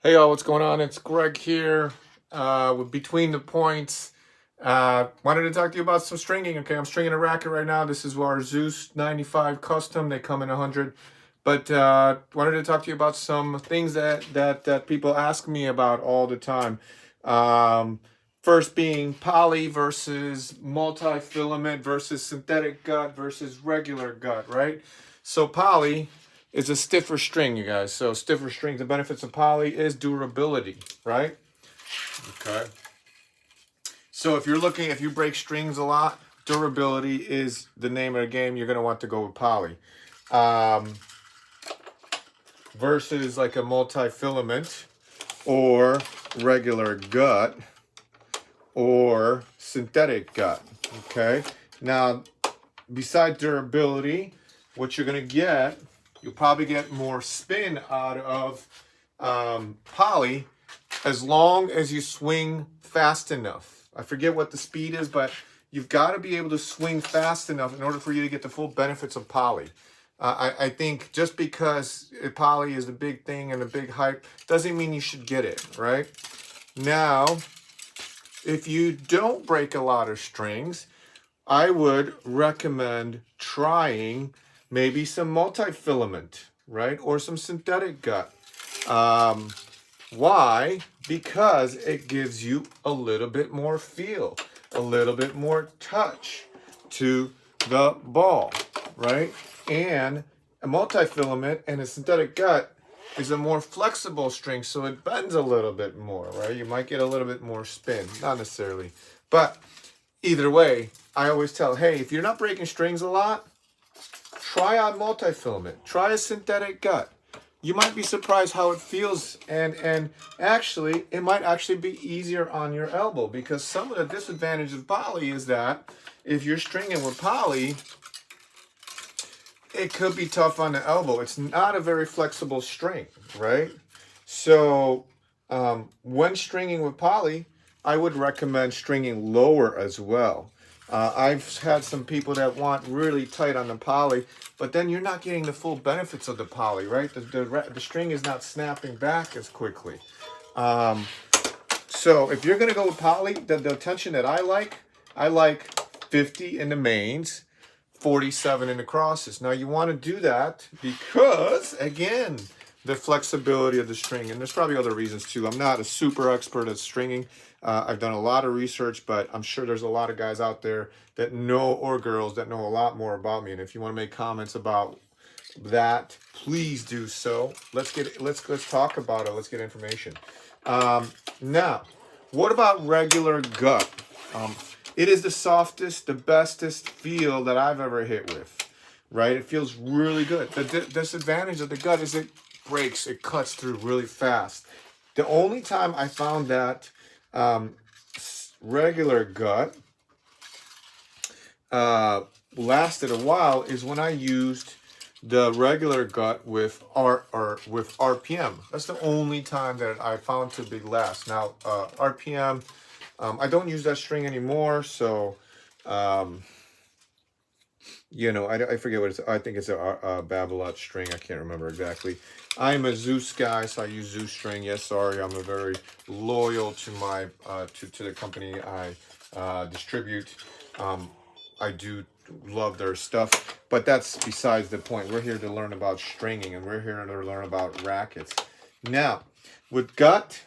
Hey y'all, what's going on? It's Greg here with Between the Points. Wanted to talk to you about some stringing. Okay, I'm stringing a racket right now. This is our Zeus 95 custom. They come in 100. But wanted to talk to you about some things that people ask me about all the time. First being poly versus multi-filament versus synthetic gut versus regular gut, right? So poly is a stiffer string, you guys. So stiffer strings, the benefits of poly is durability, right? Okay. So if you break strings a lot, durability is the name of the game. You're going to want to go with poly. Versus like a multi-filament or regular gut or synthetic gut, okay? Now, besides durability, what you're going to get, you'll probably get more spin out of poly as long as you swing fast enough. I forget what the speed is, but you've got to be able to swing fast enough in order for you to get the full benefits of poly. I think just because poly is the big thing and the big hype doesn't mean you should get it, right? Now, if you don't break a lot of strings, I would recommend trying maybe some multi-filament, right? Or some synthetic gut. Why? Because it gives you a little bit more feel, a little bit more touch to the ball, right? And a multi-filament and a synthetic gut is a more flexible string, so it bends a little bit more, right? You might get a little bit more spin, not necessarily. But either way, I always tell, hey, if you're not breaking strings a lot, try out multi-filament. Try a synthetic gut. You might be surprised how it feels, and actually, it might actually be easier on your elbow, because some of the disadvantage of poly is that if you're stringing with poly, it could be tough on the elbow. It's not a very flexible string, right? So when stringing with poly, I would recommend stringing lower as well. I've had some people that want really tight on the poly, but then you're not getting the full benefits of the poly, right? The string is not snapping back as quickly. So if you're going to go with poly, the tension that I like 50 in the mains, 47 in the crosses. Now you want to do that because, again, the flexibility of the string, and there's probably other reasons too. I'm not a super expert at stringing. I've done a lot of research, but I'm sure there's a lot of guys out there that know, or girls that know a lot more about me. And if you want to make comments about that, please do so. Let's talk about it. Let's get information. Now, what about regular gut? It is the softest, the bestest feel that I've ever hit with, right? It feels really good. The disadvantage of the gut is it breaks, it cuts through really fast. The only time I found that regular gut lasted a while is when I used the regular gut with with RPM. That's the only time that I found to be last. Now RPM, I don't use that string anymore, so you know, I forget what it's. I think it's a Babolat string. I can't remember exactly. I'm a Zeus guy, so I use Zeus string. Yes, sorry, I'm a very loyal to my to the company I distribute. I do love their stuff, but that's besides the point. We're here to learn about stringing, and we're here to learn about rackets. Now, with gut,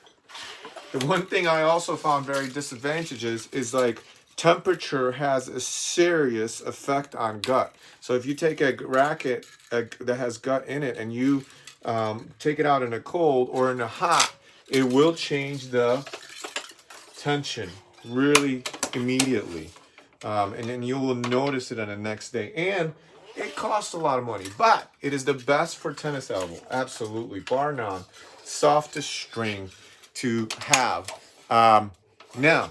the one thing I also found very disadvantageous is like temperature has a serious effect on gut. So if you take a racket that has gut in it and you take it out in a cold or in a hot, it will change the tension really immediately. And then you will notice it on the next day. And it costs a lot of money, but it is the best for tennis elbow. Absolutely, bar none. Softest string to have. Now,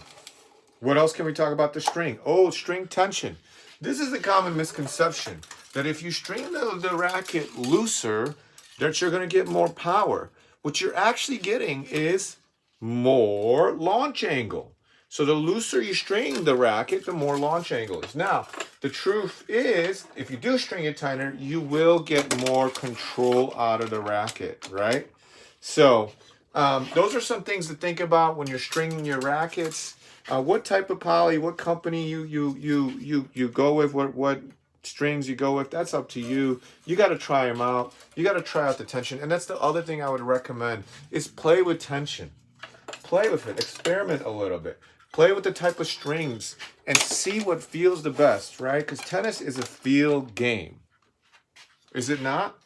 what else can we talk about the string? Oh, string tension. This is a common misconception that if you string the racket looser, that you're going to get more power. What you're actually getting is more launch angle. So the looser you string the racket, the more launch angle is. Now, the truth is, if you do string it tighter, you will get more control out of the racket, right? So Those are some things to think about when you're stringing your rackets. What type of poly, what company you go with, what strings you go with, that's up to you. You got to try them out. You got to try out the tension. And that's the other thing I would recommend is play with tension. Play with it. Experiment a little bit. Play with the type of strings and see what feels the best, right? Because tennis is a feel game. Is it not?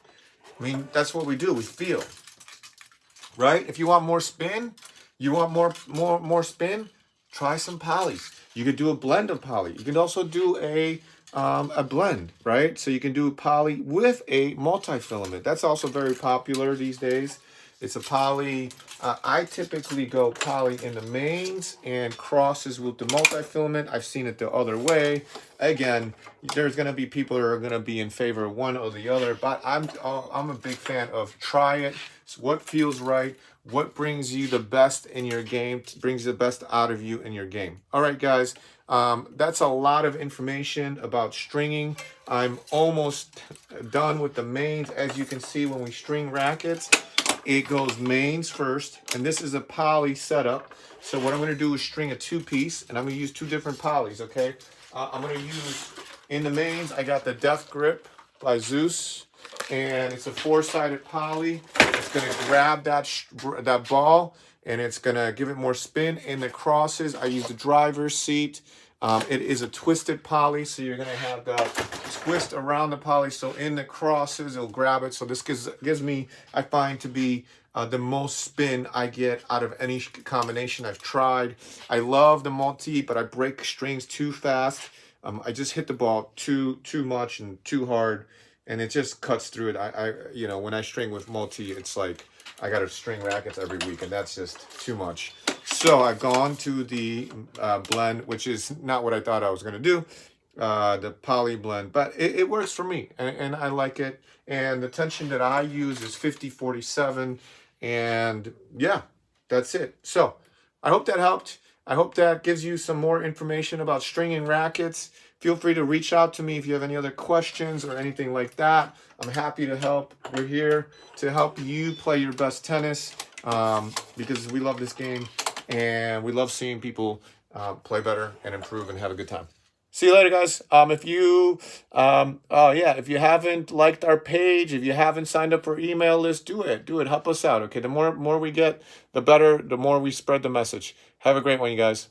I mean, that's what we do. We feel, right? If you want more spin, you want more spin, try some polys. You could do a blend of poly. You can also do a blend, right? So you can do poly with a multi-filament. That's also very popular these days. It's a poly. I typically go poly in the mains and crosses with the multi-filament. I've seen it the other way. Again, there's going to be people who are going to be in favor of one or the other, but I'm a big fan of try it. It's what feels right, what brings you the best in your game, brings the best out of you in your game. All right, guys. That's a lot of information about stringing. I'm almost done with the mains. As you can see, when we string rackets, it goes mains first, and this is a poly setup. So what I'm going to do is string a two-piece, and I'm going to use two different polys, okay? I'm going to use, in the mains, I got the Death Grip by Zeus, and it's a four-sided poly. It's going to grab that ball, and it's going to give it more spin. In the crosses, I use the driver's seat. It is a twisted poly, so you're going to have that twist around the poly. So in the crosses, it'll grab it. So this gives me, I find, to be the most spin I get out of any combination I've tried. I love the multi, but I break strings too fast. I just hit the ball too much and too hard, and it just cuts through it. You know, when I string with multi, it's like I got to string rackets every week, and that's just too much. So I've gone to the blend, which is not what I thought I was going to do, the poly blend, but it works for me, and I like it. And the tension that I use is 50-47, and yeah, that's it. So I hope that helped. I hope that gives you some more information about stringing rackets. Feel free to reach out to me if you have any other questions or anything like that. I'm happy to help. We're here to help you play your best tennis because we love this game and we love seeing people play better and improve and have a good time. See you later, guys. If you haven't liked our page, if you haven't signed up for email list, do it. Help us out. Okay. The more we get, the better, the more we spread the message. Have a great one, you guys.